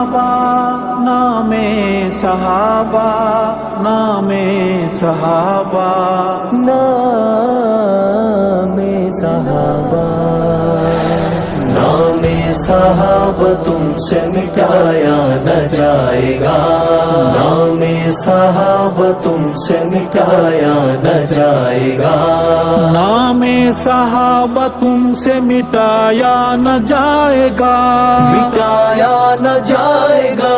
نام صحابہ نام صحابہ نام صحابہ نام صحابہ تم سے مٹایا نہ جائے گا نام صحابہ تم سے مٹایا نہ جائے گا نام صحابہ تم سے مٹایا نہ جائے گا مٹایا نہ جائے گا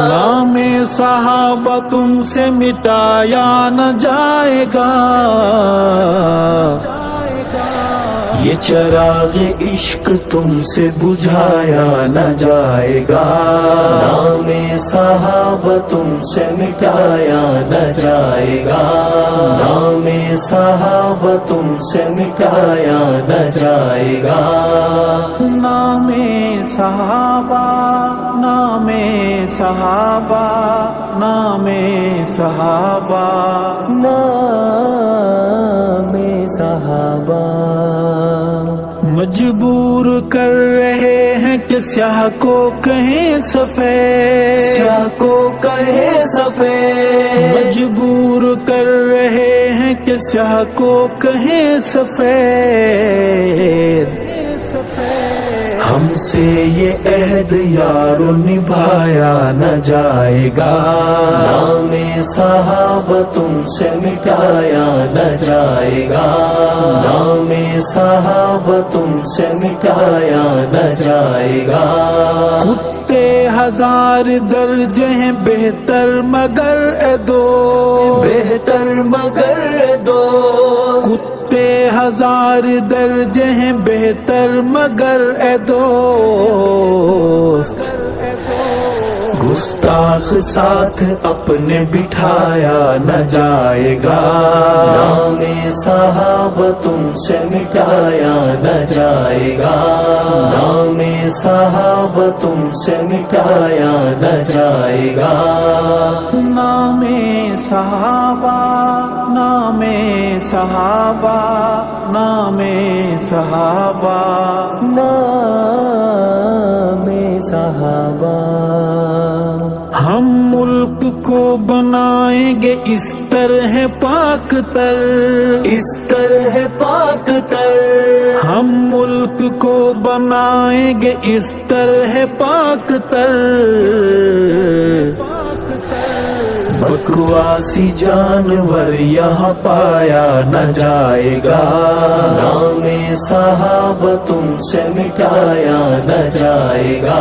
نام صحابہ تم سے مٹایا نہ جائے گا یہ چراغ عشق تم سے بجھایا نہ جائے گا نام صحابہ تم سے مٹایا نہ جائے گا نام صحابہ تم سے مٹایا نہ جائے گا نام صحابہ نام صحابہ نام صحابہ نام صحابہ مجبور کر رہے ہیں کہ سیاہ کو کہیں سفید سیاہ کو کہے سفید مجبور کر رہے ہیں کہ سیاہ کو کہیں سفید ہم سے یہ عہد یارو نبھایا نہ جائے گا نام صحابہ تم سے مٹایا نہ جائے گا نام صحابہ تم سے مٹایا نہ جائے گا کتے ہزار درجے ہیں بہتر مگر اے دو بہتر مگر دو کتے ہزار درجے ہیں بہتر مگر اے دوست گستاخ ساتھ اپنے بٹھایا نہ جائے گا نام صحابہ تم سے مٹایا نہ جائے گا نام صحابہ تم سے مٹایا نہ جائے گا نام صحابہ نام صحابہ نام صحابہ نام صحابہ ہم ملک کو بنائیں گے اس طرح پاک تر اس طرح پاک تر ہم ملک کو بنائیں گے اس طرح پاک تر بکواسی جانور یہاں پایا نہ جائے گا نام صحابہ تم سے مٹایا نہ جائے گا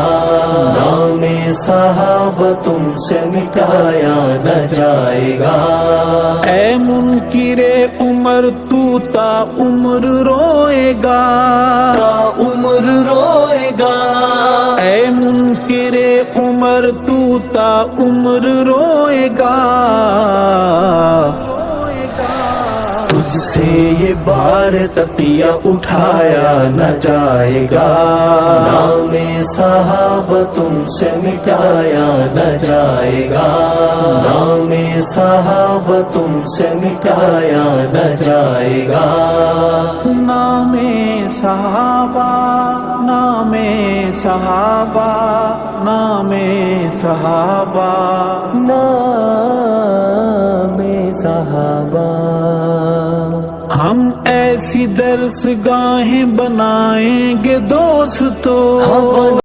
نام صحابہ تم سے مٹایا نہ جائے گا اے منکر عمر تو تا عمر روئے گا تا عمر روئے گا اے منکر عمر تو تا عمر روئے گا تجھ سے یہ بار تقیہ اٹھایا نہ جائے گا نام صحابہ تم سے مٹایا نہ جائے گا نام صحابہ تم سے مٹایا نہ جائے گا نام صحابہ نام صحابہ نام صحابہ نام صحابہ ہم ایسی درس گاہیں بنائیں گے دوستو